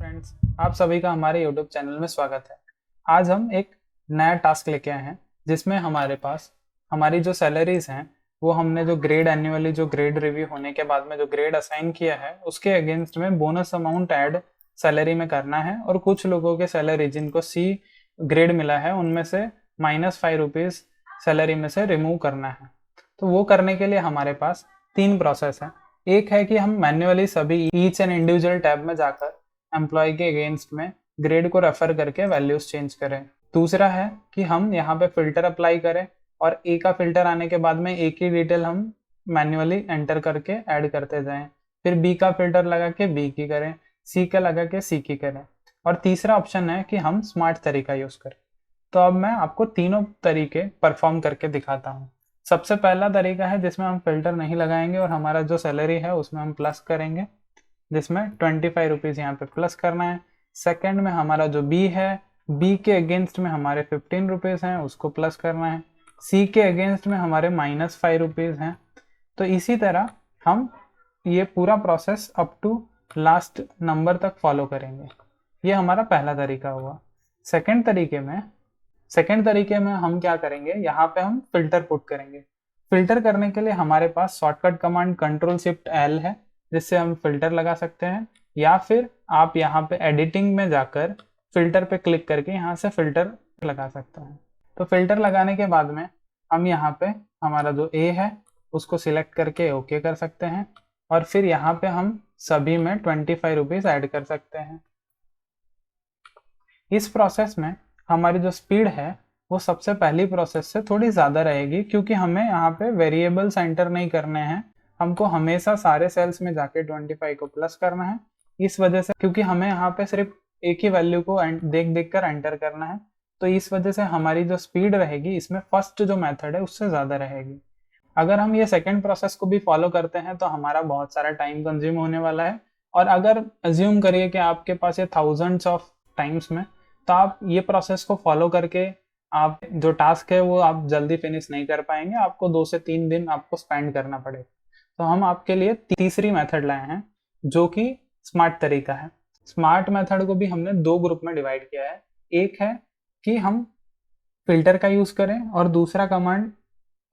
Friends, आप सभी का हमारे यूट्यूब चैनल में स्वागत है। आज हम एक नया टास्क लेके आए हैं जिसमें हमारे पास हमारी जो सैलरीज हैं वो हमने जो ग्रेड एनुअली जो ग्रेड रिव्यू होने के बाद में जो ग्रेड असाइन किया है उसके अगेंस्ट में बोनस अमाउंट ऐड सैलरी में करना है। और कुछ लोगों के सैलरी जिनको सी ग्रेड मिला है उनमें से -5 रुपीज़ सैलरी में से रिमूव करना है। तो वो करने के लिए हमारे पास 3 प्रोसेस है। एक है कि हम मैन्युअली सभी ईच एंड इंडिविजुअल टैब में जाकर एम्प्लॉय के अगेंस्ट में ग्रेड को रेफर करके वैल्यूज चेंज करें। दूसरा है कि हम यहाँ पे फिल्टर अप्लाई करें और ए का फिल्टर आने के बाद में ए की डिटेल हम मैन्युअली एंटर करके ऐड करते जाएं। फिर बी का फिल्टर लगा के बी की करें, सी का लगा के सी की करें। और तीसरा ऑप्शन है कि हम स्मार्ट तरीका यूज करें। तो अब मैं आपको तीनों तरीके परफॉर्म करके दिखाता हूँ। सबसे पहला तरीका है जिसमें हम फिल्टर नहीं लगाएंगे और हमारा जो सैलरी है उसमें हम प्लस करेंगे, जिसमें 25 रुपीज़ यहाँ पे प्लस करना है। सेकंड में हमारा जो बी है, बी के अगेंस्ट में हमारे 15 रुपीज़ हैं उसको प्लस करना है। सी के अगेंस्ट में हमारे -5 रुपीज़ हैं। तो इसी तरह हम ये पूरा process up to last number तक फॉलो करेंगे। ये हमारा पहला तरीका हुआ। सेकंड तरीके में हम क्या करेंगे, यहाँ पे हम फिल्टर पुट करेंगे। फिल्टर करने के लिए हमारे पास शॉर्टकट कमांड Ctrl+Shift+L है जिससे हम फिल्टर लगा सकते हैं, या फिर आप यहाँ पे एडिटिंग में जाकर फिल्टर पे क्लिक करके यहाँ से फिल्टर लगा सकते हैं। तो फिल्टर लगाने के बाद में हम यहाँ पे हमारा जो ए है उसको सिलेक्ट करके ओके कर सकते हैं और फिर यहाँ पे हम सभी में 25 रुपीज़ ऐड कर सकते हैं। इस प्रोसेस में हमारी जो स्पीड है वो सबसे पहली प्रोसेस से थोड़ी ज़्यादा रहेगी, क्योंकि हमें यहाँ पे वेरिएबल्स एंटर नहीं करने हैं। हमको हमेशा सारे सेल्स में जाके 25 को प्लस करना है। इस वजह से, क्योंकि हमें यहाँ पे सिर्फ एक ही वैल्यू को देख कर एंटर करना है, तो इस वजह से हमारी जो स्पीड रहेगी इसमें फर्स्ट जो मेथड है उससे ज़्यादा रहेगी। अगर हम ये सेकेंड प्रोसेस को भी फॉलो करते हैं तो हमारा बहुत सारा टाइम कंज्यूम होने वाला है। और अगर अज्यूम करिए कि आपके पास ये थाउजेंड्स ऑफ टाइम्स में, तो आप ये प्रोसेस को फॉलो करके आप जो टास्क है वो आप जल्दी फिनिश नहीं कर पाएंगे। आपको 2 से 3 दिन आपको स्पेंड करना पड़ेगा। तो हम आपके लिए तीसरी मेथड लाए हैं जो कि स्मार्ट तरीका है। स्मार्ट मेथड को भी हमने 2 ग्रुप में डिवाइड किया है। एक है कि हम फिल्टर का यूज करें और दूसरा कमांड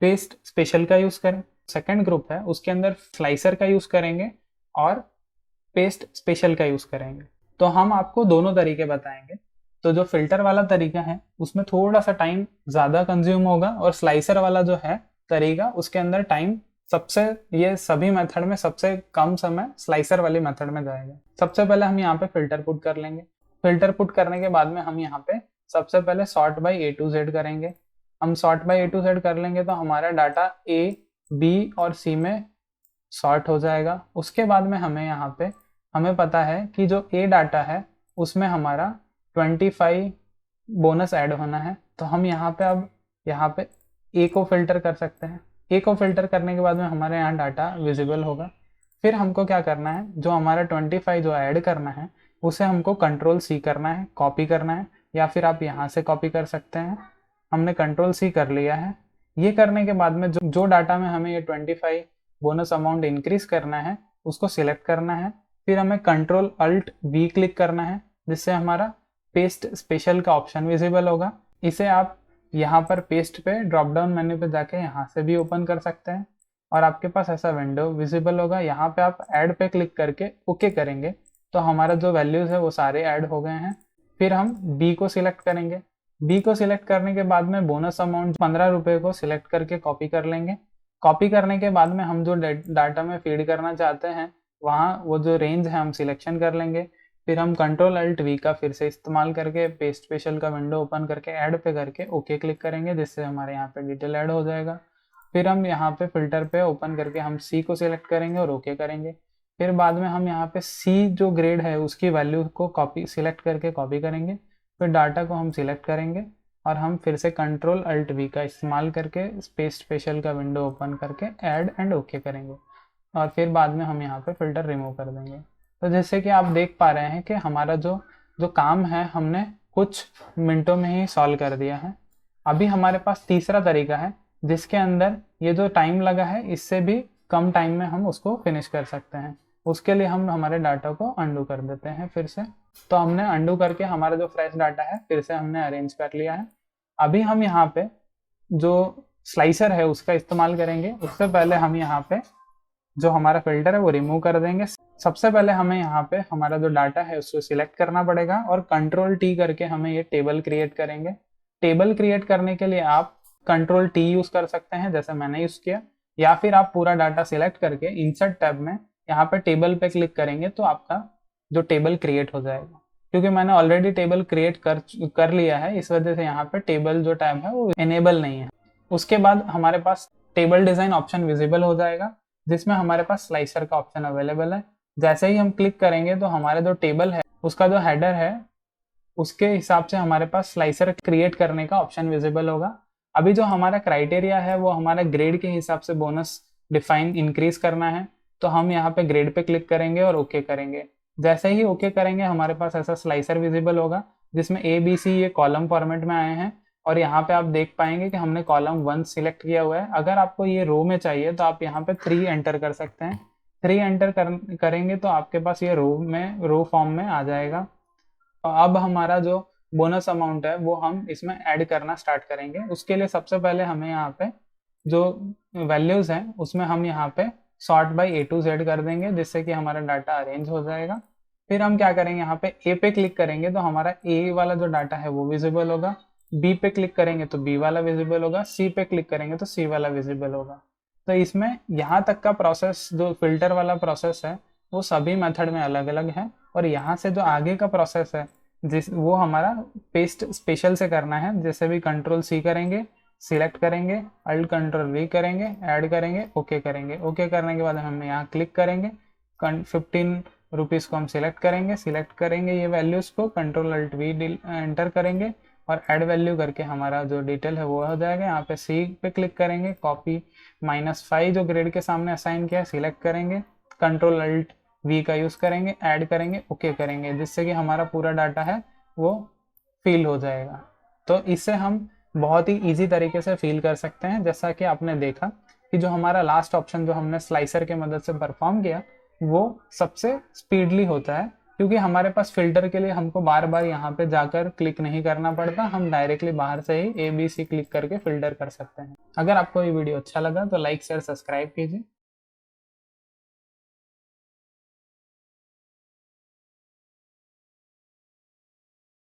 पेस्ट स्पेशल का यूज करें। सेकंड ग्रुप है उसके अंदर स्लाइसर का यूज करेंगे और पेस्ट स्पेशल का यूज करेंगे। तो हम आपको दोनों तरीके बताएंगे। तो जो फिल्टर वाला तरीका है उसमें थोड़ा सा टाइम ज़्यादा कंज्यूम होगा और स्लाइसर वाला जो है तरीका उसके अंदर टाइम सबसे, ये सभी मेथड में सबसे कम समय स्लाइसर वाली मेथड में जाएगा। सबसे पहले हम यहाँ पे फिल्टर पुट कर लेंगे। फिल्टर पुट करने के बाद में हम यहाँ पे सबसे पहले sort by A to Z करेंगे। हम sort by A to Z कर लेंगे तो हमारा डाटा A, B और C में सॉर्ट हो जाएगा। उसके बाद में हमें पता है कि जो A डाटा है उसमें हमारा 25 बोनस ऐड होना है। तो हम यहाँ पे ए को फिल्टर कर सकते हैं। ए को फिल्टर करने के बाद में हमारे यहाँ डाटा विजिबल होगा। फिर हमको क्या करना है, जो हमारा 25 जो ऐड करना है उसे हमको Ctrl+C करना है, कॉपी करना है, या फिर आप यहाँ से कॉपी कर सकते हैं। हमने Ctrl+C कर लिया है। ये करने के बाद में जो डाटा में हमें ये 25 बोनस अमाउंट इंक्रीज करना है उसको सिलेक्ट करना है। फिर हमें Ctrl+Alt+V क्लिक करना है जिससे हमारा पेस्ट स्पेशल का ऑप्शन विजिबल होगा। इसे आप यहाँ पर पेस्ट पे ड्रॉप डाउन मेन्यू पे जाके यहाँ से भी ओपन कर सकते हैं और आपके पास ऐसा विंडो विजिबल होगा। यहाँ पे आप ऐड पे क्लिक करके ओके करेंगे तो हमारा जो वैल्यूज है वो सारे ऐड हो गए हैं। फिर हम बी को सिलेक्ट करेंगे। बी को सिलेक्ट करने के बाद में बोनस अमाउंट 15 रुपये को सिलेक्ट करके कॉपी कर लेंगे। कॉपी करने के बाद में हम जो डाटा में फीड करना चाहते हैं वहाँ वो जो रेंज है हम सिलेक्शन कर लेंगे। फिर हम Ctrl+Alt+V का फिर से इस्तेमाल करके पेस्ट स्पेशल का विंडो ओपन करके ऐड पे करके ओके क्लिक करेंगे जिससे हमारे यहाँ पे डिटेल ऐड हो जाएगा। फिर हम यहाँ पे फिल्टर पे ओपन करके हम सी को सिलेक्ट करेंगे और ओके करेंगे। फिर बाद में हम यहाँ पे सी जो ग्रेड है उसकी वैल्यू को सिलेक्ट करके कॉपी करेंगे। फिर डाटा को हम सिलेक्ट करेंगे और हम फिर से Ctrl+Alt+V का इस्तेमाल करके पेस्ट स्पेशल का विंडो ओपन करके ऐड एंड ओके करेंगे और फिर बाद में हम यहाँ पे फिल्टर रिमूव कर देंगे। तो जैसे कि आप देख पा रहे हैं कि हमारा जो काम है हमने कुछ मिनटों में ही सॉल्व कर दिया है। अभी हमारे पास तीसरा तरीका है जिसके अंदर ये जो टाइम लगा है इससे भी कम टाइम में हम उसको फिनिश कर सकते हैं। उसके लिए हम हमारे डाटा को अंडू कर देते हैं फिर से। तो हमने अंडू करके हमारा जो फ्रेश डाटा है फिर से हमने अरेंज कर लिया है। अभी हम यहाँ पे जो स्लाइसर है उसका इस्तेमाल करेंगे। उससे पहले हम यहाँ पे जो हमारा फिल्टर है वो रिमूव कर देंगे। सबसे पहले हमें यहाँ पे हमारा जो डाटा है उसको सिलेक्ट करना पड़ेगा और कंट्रोल टी करके हमें ये टेबल क्रिएट करेंगे। टेबल क्रिएट करने के लिए आप कंट्रोल टी यूज कर सकते हैं जैसे मैंने यूज किया, या फिर आप पूरा डाटा सिलेक्ट करके इंसर्ट टैब में यहाँ पे टेबल पे क्लिक करेंगे तो आपका जो टेबल क्रिएट हो जाएगा। क्योंकि मैंने ऑलरेडी टेबल क्रिएट कर लिया है, इस वजह से यहाँ पे टेबल जो टैब है वो इनेबल नहीं है। उसके बाद हमारे पास टेबल डिजाइन ऑप्शन विजिबल हो जाएगा जिसमें हमारे पास स्लाइसर का ऑप्शन अवेलेबल है। जैसे ही हम क्लिक करेंगे तो हमारे जो टेबल है उसका जो हेडर है उसके हिसाब से हमारे पास स्लाइसर क्रिएट करने का ऑप्शन विजिबल होगा। अभी जो हमारा क्राइटेरिया है वो हमारा ग्रेड के हिसाब से बोनस डिफाइन इंक्रीज करना है, तो हम यहाँ पे ग्रेड पे क्लिक करेंगे और ओके करेंगे। जैसे ही ओके करेंगे हमारे पास ऐसा स्लाइसर विजिबल होगा जिसमें ए बी सी ये कॉलम फॉर्मेट में आए हैं, और यहाँ पे आप देख पाएंगे कि हमने कॉलम 1 सिलेक्ट किया हुआ है। अगर आपको ये रो में चाहिए तो आप यहाँ पे 3 एंटर कर सकते हैं। 3 एंटर करेंगे तो आपके पास ये रो फॉर्म में आ जाएगा। तो अब हमारा जो बोनस अमाउंट है वो हम इसमें ऐड करना स्टार्ट करेंगे। उसके लिए सबसे पहले हमें यहाँ पे जो वैल्यूज हैं उसमें हम यहाँ पे sort by A to Z कर देंगे जिससे कि हमारा डाटा अरेंज हो जाएगा। फिर हम क्या करेंगे, यहाँ पे ए पे क्लिक करेंगे तो हमारा ए वाला जो डाटा है वो विजिबल होगा, बी पे क्लिक करेंगे तो बी वाला विजिबल होगा, सी पे क्लिक करेंगे तो सी वाला विजिबल होगा। तो इसमें यहाँ तक का प्रोसेस जो फिल्टर वाला प्रोसेस है वो सभी मेथड में अलग अलग है, और यहाँ से जो आगे का प्रोसेस है वो हमारा पेस्ट स्पेशल से करना है। जैसे भी कंट्रोल सी करेंगे, सिलेक्ट करेंगे, अल्ट कंट्रोल वी करेंगे, ऐड करेंगे, ओके करेंगे। ओके करने के बाद हम यहाँ क्लिक करेंगे, 15 रुपीज़ को हम सिलेक्ट करेंगे ये वैल्यूज़ को, कंट्रोल अल्ट वी एंटर करेंगे और ऐड वैल्यू करके हमारा जो डिटेल है वो हो जाएगा। यहाँ पे सी पे क्लिक करेंगे, कॉपी -5 जो ग्रेड के सामने असाइन किया है सिलेक्ट करेंगे, कंट्रोल अल्ट वी का यूज़ करेंगे, ऐड करेंगे, ओके करेंगे, जिससे कि हमारा पूरा डाटा है वो फिल हो जाएगा। तो इससे हम बहुत ही इजी तरीके से फिल कर सकते हैं। जैसा कि आपने देखा कि जो हमारा लास्ट ऑप्शन जो हमने स्लाइसर के मदद से परफॉर्म किया वो सबसे स्पीडली होता है, क्योंकि हमारे पास फिल्टर के लिए हमको बार बार यहाँ पे जाकर क्लिक नहीं करना पड़ता, हम डायरेक्टली बाहर से ही ABC क्लिक करके फिल्टर कर सकते हैं। अगर आपको ये वीडियो अच्छा लगा तो लाइक शेयर सब्सक्राइब कीजिए।